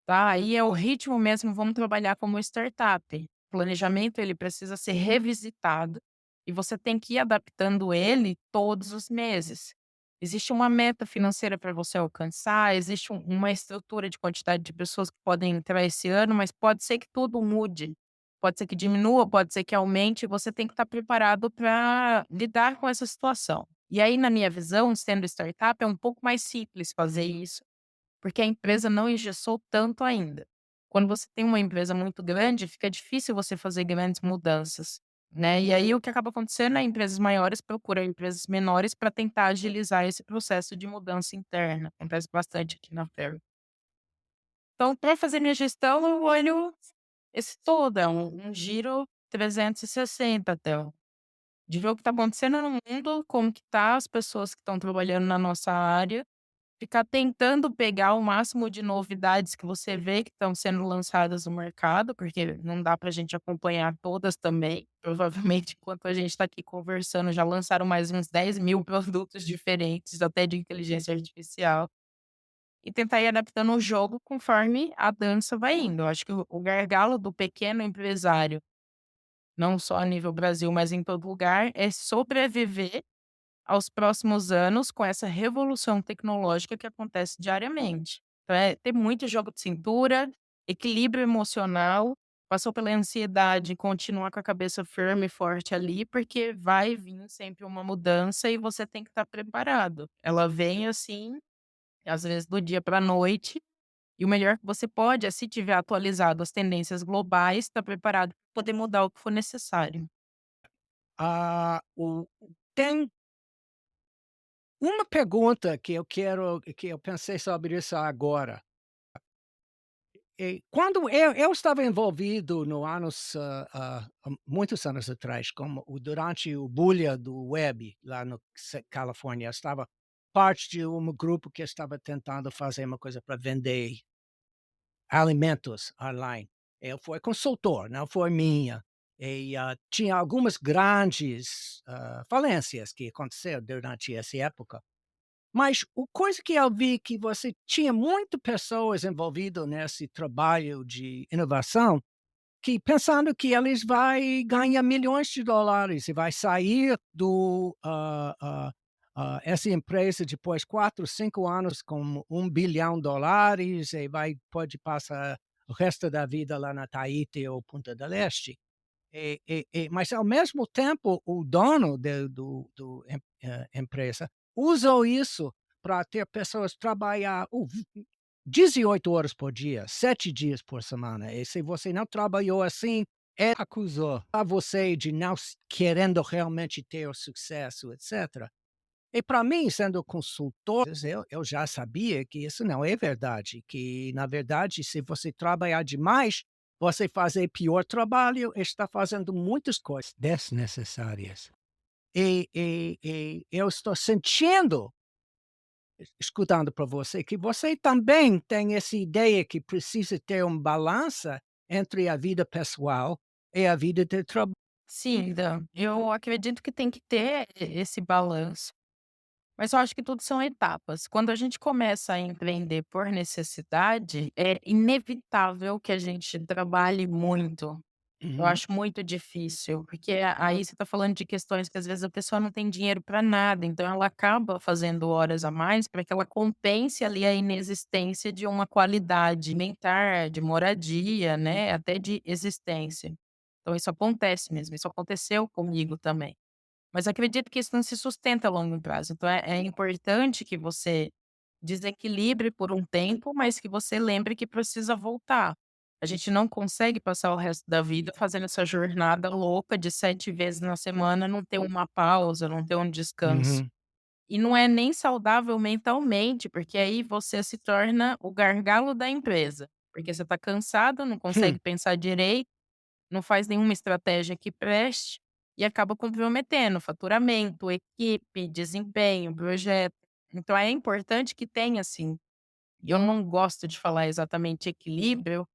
tá? Aí é o ritmo mesmo, vamos trabalhar como startup. O planejamento, ele precisa ser revisitado e você tem que ir adaptando ele todos os meses. Existe uma meta financeira para você alcançar, existe uma estrutura de quantidade de pessoas que podem entrar esse ano, mas pode ser que tudo mude. Pode ser que diminua, pode ser que aumente, e você tem que estar preparado para lidar com essa situação. E aí, na minha visão, sendo startup, é um pouco mais simples fazer isso, porque a empresa não engessou tanto ainda. Quando você tem uma empresa muito grande, fica difícil você fazer grandes mudanças, né? E aí o que acaba acontecendo é empresas maiores procuram empresas menores para tentar agilizar esse processo de mudança interna. Acontece bastante aqui na Ferro. Então, para fazer minha gestão, eu olho esse todo, é um giro 360 até, ó, de ver o que está acontecendo no mundo, como que tá as pessoas que estão trabalhando na nossa área, ficar tentando pegar o máximo de novidades que você vê que estão sendo lançadas no mercado, porque não dá para a gente acompanhar todas também. Provavelmente, enquanto a gente está aqui conversando, já lançaram mais uns 10.000 produtos diferentes, até de inteligência artificial. E tentar ir adaptando o jogo conforme a dança vai indo. Eu acho que o gargalo do pequeno empresário, não só a nível Brasil, mas em todo lugar, é sobreviver aos próximos anos com essa revolução tecnológica que acontece diariamente. Então é ter muito jogo de cintura, equilíbrio emocional, passou pela ansiedade, continuar com a cabeça firme e forte ali, porque vai vir sempre uma mudança e você tem que estar preparado. Ela vem assim, às vezes do dia para a noite, e o melhor que você pode é, se tiver atualizado as tendências globais, estar preparado para poder mudar o que for necessário. Ah, tem uma pergunta que eu pensei sobre isso agora. Quando eu estava envolvido no anos, há muitos anos atrás, durante o bulha do web lá no Califórnia, eu estava parte de um grupo que estava tentando fazer uma coisa para vender alimentos online. Eu fui consultor, não foi minha. Tinha algumas grandes, falências que aconteceram durante essa época. Mas o coisa que eu vi que você tinha muito pessoas envolvidas nesse trabalho de inovação, que pensando que eles vai ganhar milhões de dólares e vai sair essa empresa depois 4, 5 anos com US$ 1 bilhão e pode passar o resto da vida lá na Tahiti ou Punta del Este. Mas, ao mesmo tempo, o dono empresa usou isso para ter pessoas trabalhar 18 horas por dia, 7 dias por semana. E se você não trabalhou assim, ele acusou a você de não querendo realmente ter o sucesso, etc. E para mim, sendo consultor, eu já sabia que isso não é verdade, que, na verdade, se você trabalhar demais, você fazer pior trabalho, está fazendo muitas coisas desnecessárias. E eu estou sentindo, escutando para você, que você também tem essa ideia que precisa ter uma balança entre a vida pessoal e a vida de trabalho. Sim, Dan, eu acredito que tem que ter esse balanço. Mas eu acho que tudo são etapas. Quando a gente começa a empreender por necessidade, é inevitável que a gente trabalhe muito. Eu Uhum. acho muito difícil, porque aí você está falando de questões que às vezes a pessoa não tem dinheiro para nada, então ela acaba fazendo horas a mais para que ela compense ali a inexistência de uma qualidade alimentar, de moradia, né, até de existência. Então isso acontece mesmo, isso aconteceu comigo também. Mas acredito que isso não se sustenta a longo prazo. Então é importante que você desequilibre por um tempo, mas que você lembre que precisa voltar. A gente não consegue passar o resto da vida fazendo essa jornada louca de 7 vezes na semana, não ter uma pausa, não ter um descanso. Uhum. E não é nem saudável mentalmente, porque aí você se torna o gargalo da empresa. Porque você está cansado, não consegue Hum. pensar direito, não faz nenhuma estratégia que preste e acaba comprometendo faturamento, equipe, desempenho, projeto. Então é importante que tenha, assim, e eu não gosto de falar exatamente equilíbrio,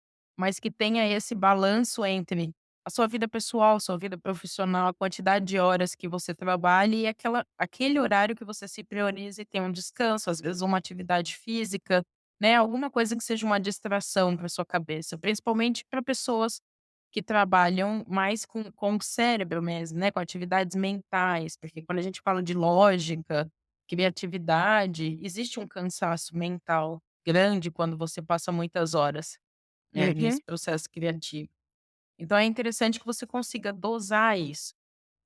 mas que tenha esse balanço entre a sua vida pessoal, sua vida profissional, a quantidade de horas que você trabalha e aquele horário que você se prioriza e tem um descanso, às vezes uma atividade física, né? Alguma coisa que seja uma distração para sua cabeça, principalmente para pessoas que trabalham mais com o cérebro mesmo, né? Com atividades mentais, porque quando a gente fala de lógica, criatividade, existe um cansaço mental grande quando você passa muitas horas, Uhum. nesse processo criativo. Então é interessante que você consiga dosar isso,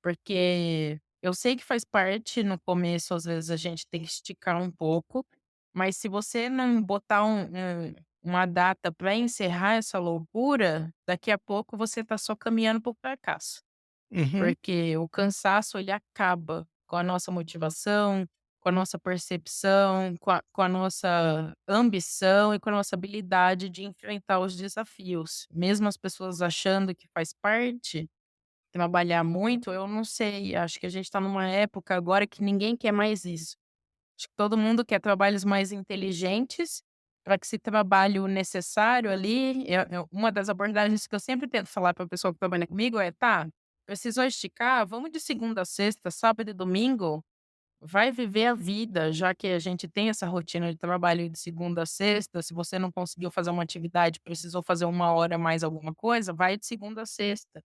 porque eu sei que faz parte no começo, às vezes a gente tem que esticar um pouco, mas se você não botar uma data para encerrar essa loucura, daqui a pouco você está só caminhando para o fracasso. Uhum. Porque o cansaço ele acaba com a nossa motivação, com a nossa percepção, com a nossa ambição e com a nossa habilidade de enfrentar os desafios. Mesmo as pessoas achando que faz parte trabalhar muito, eu não sei, acho que a gente está numa época agora que ninguém quer mais isso. Acho que todo mundo quer trabalhos mais inteligentes, para que esse trabalho necessário ali uma das abordagens que eu sempre tento falar para a pessoa que trabalha comigo é: "Tá, precisou esticar? Vamos de segunda a sexta, sábado e domingo, vai viver a vida, já que a gente tem essa rotina de trabalho de segunda a sexta, se você não conseguiu fazer uma atividade, precisou fazer uma hora a mais alguma coisa, vai de segunda a sexta.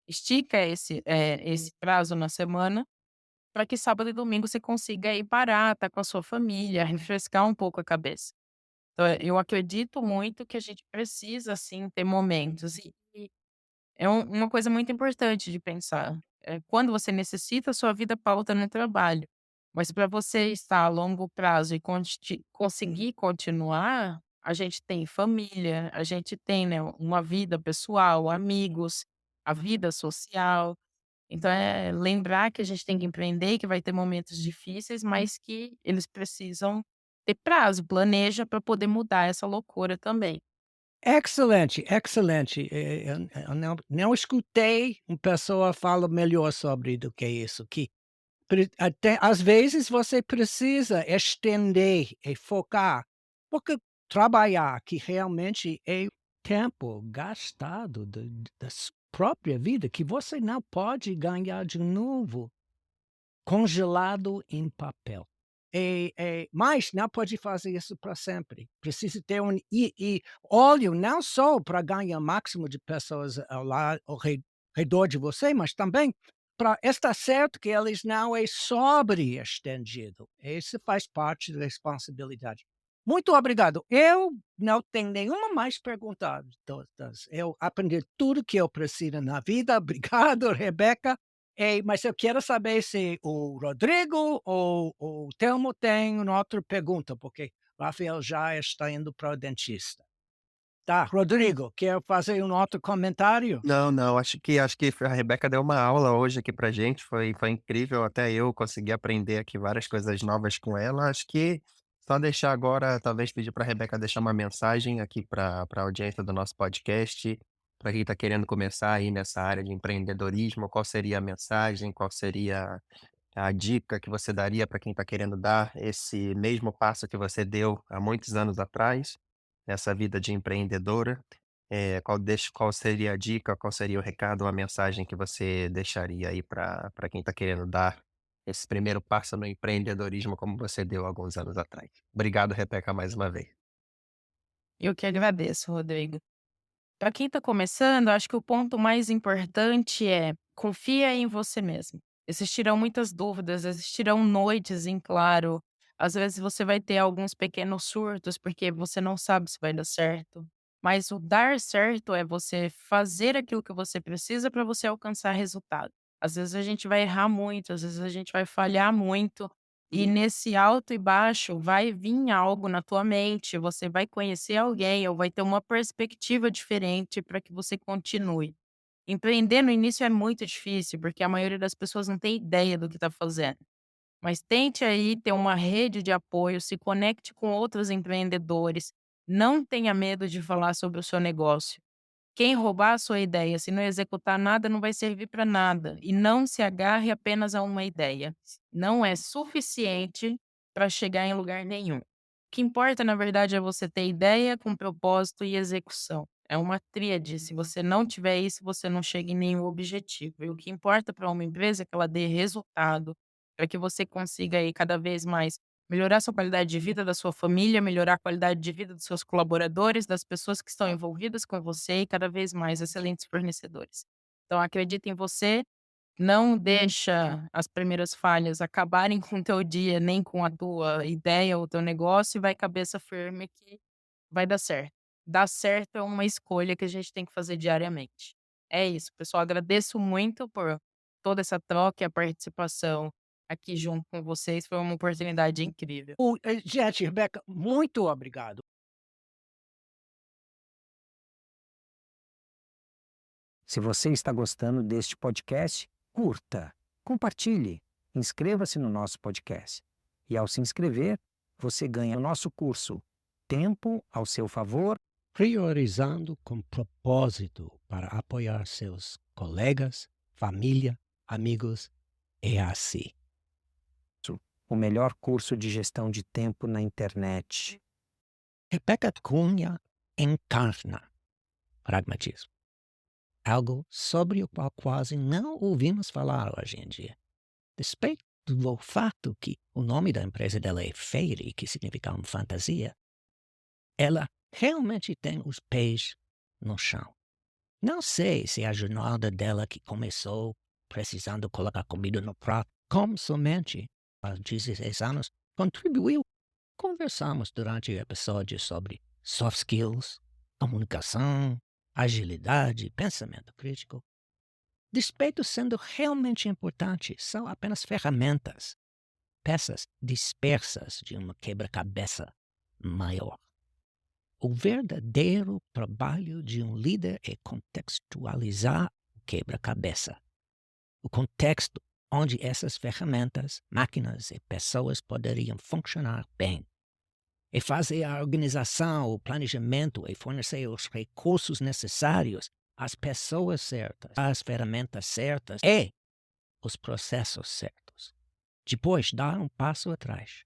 Estica esse prazo na semana para que sábado e domingo você consiga ir parar, estar com a sua família, refrescar um pouco a cabeça. Então, eu acredito muito que a gente precisa sim ter momentos e é uma coisa muito importante de pensar. Quando você necessita, a sua vida pauta no trabalho. Mas para você estar a longo prazo e conseguir continuar, a gente tem família, a gente tem, né, uma vida pessoal, amigos, a vida social. Então é lembrar que a gente tem que empreender e que vai ter momentos difíceis, mas que eles precisam ter prazo, planeja para poder mudar essa loucura também. Excelente, excelente. Eu não escutei uma pessoa fala melhor sobre do que isso, que até às vezes você precisa estender e focar, porque trabalhar que realmente é tempo gastado da sua própria vida, que você não pode ganhar de novo. Congelado em papel. Mas não pode fazer isso para sempre. Precisa ter e óleo não só para ganhar máximo de pessoas ao redor de você, mas também para estar certo que eles não é sobre estendido. Isso faz parte da responsabilidade. Muito obrigado. Eu não tenho nenhuma mais pergunta. Eu aprendi tudo que eu preciso na vida. Obrigado, Rebeca. Mas eu quero saber se o Rodrigo ou o Telmo tem uma outra pergunta, porque Rafael já está indo para o dentista. Tá, Rodrigo, quer fazer um outro comentário? Não, não, acho que a Rebeca deu uma aula hoje aqui pra gente, foi incrível, até eu consegui aprender aqui várias coisas novas com ela. Acho que só deixar agora, talvez pedir pra Rebeca deixar uma mensagem aqui pra audiência do nosso podcast, para quem está querendo começar aí nessa área de empreendedorismo, qual seria a mensagem, qual seria a dica que você daria para quem está querendo dar esse mesmo passo que você deu há muitos anos atrás, nessa vida de empreendedora? qual seria a dica, qual seria o recado, a mensagem que você deixaria aí para quem está querendo dar esse primeiro passo no empreendedorismo como você deu alguns anos atrás? Obrigado, Rebeca, mais uma vez. Eu que agradeço, Rodrigo. Para quem está começando, acho que o ponto mais importante é confia em você mesmo. Existirão muitas dúvidas, existirão noites em claro. Às vezes você vai ter alguns pequenos surtos porque você não sabe se vai dar certo. Mas o dar certo é você fazer aquilo que você precisa para você alcançar resultado. Às vezes a gente vai errar muito, às vezes a gente vai falhar muito. E nesse alto e baixo vai vir algo na tua mente, você vai conhecer alguém ou vai ter uma perspectiva diferente para que você continue. Empreender no início é muito difícil, porque a maioria das pessoas não tem ideia do que está fazendo. Mas tente aí ter uma rede de apoio, se conecte com outros empreendedores, não tenha medo de falar sobre o seu negócio. Quem roubar a sua ideia, se não executar nada, não vai servir para nada. E não se agarre apenas a uma ideia. Não é suficiente para chegar em lugar nenhum. O que importa, na verdade, é você ter ideia com propósito e execução. É uma tríade. Se você não tiver isso, você não chega em nenhum objetivo. E o que importa para uma empresa é que ela dê resultado, para que você consiga aí cada vez mais melhorar a sua qualidade de vida da sua família, melhorar a qualidade de vida dos seus colaboradores, das pessoas que estão envolvidas com você e cada vez mais excelentes fornecedores. Então acredita em você, não deixa as primeiras falhas acabarem com o teu dia, nem com a tua ideia ou o teu negócio e vai cabeça firme que vai dar certo. Dar certo é uma escolha que a gente tem que fazer diariamente. É isso, pessoal. Agradeço muito por toda essa troca e a participação aqui junto com vocês. Foi uma oportunidade incrível. Gente, Rebeca, muito obrigado. Se você está gostando deste podcast, curta, compartilhe, inscreva-se no nosso podcast. E ao se inscrever, você ganha o nosso curso Tempo ao seu favor, Priorizando com propósito para apoiar seus colegas, família, amigos e assim. o melhor curso de gestão de tempo na internet. Rebeca Cunha encarna pragmatismo. Algo sobre o qual quase não ouvimos falar hoje em dia. Despeito do fato que o nome da empresa dela é Fairy, que significa uma fantasia, ela realmente tem os pés no chão. Não sei se a jornada dela que começou precisando colocar comida no prato, como somente há 16 anos, contribuiu. Conversamos durante o episódio sobre soft skills, comunicação, agilidade, pensamento crítico. Despeito sendo realmente importante, são apenas ferramentas, peças dispersas de uma quebra-cabeça maior. O verdadeiro trabalho de um líder é contextualizar o quebra-cabeça. O contexto onde essas ferramentas, máquinas e pessoas poderiam funcionar bem. E fazer a organização, o planejamento e fornecer os recursos necessários às pessoas certas, às ferramentas certas e os processos certos. Depois, dar um passo atrás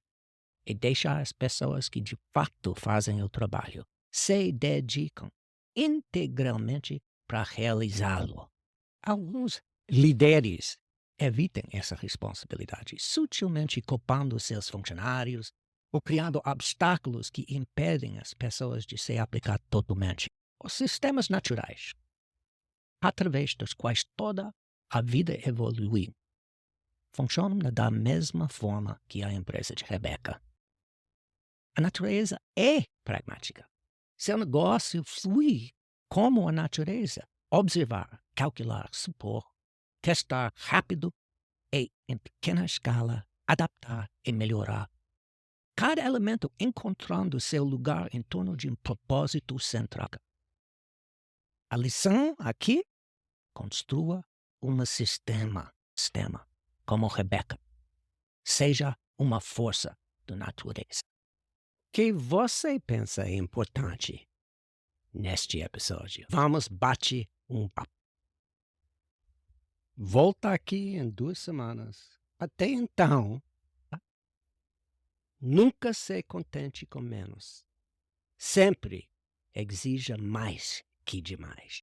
e deixar as pessoas que de fato fazem o trabalho se dedicam integralmente para realizá-lo. Alguns líderes evitam essa responsabilidade, sutilmente culpando seus funcionários ou criando obstáculos que impedem as pessoas de se aplicar totalmente. Os sistemas naturais, através dos quais toda a vida evoluiu, funcionam da mesma forma que a empresa de Rebeca. A natureza é pragmática. Seu negócio flui como a natureza. Observar, calcular, supor, testar rápido e, em pequena escala, adaptar e melhorar. Cada elemento encontrando seu lugar em torno de um propósito central. A lição aqui? Construa um sistema como Rebeca. Seja uma força da natureza. O que você pensa é importante neste episódio? Vamos bate um papo. Volta aqui em 2 semanas. Até então, nunca se contente com menos. Sempre exija mais. aqui demais.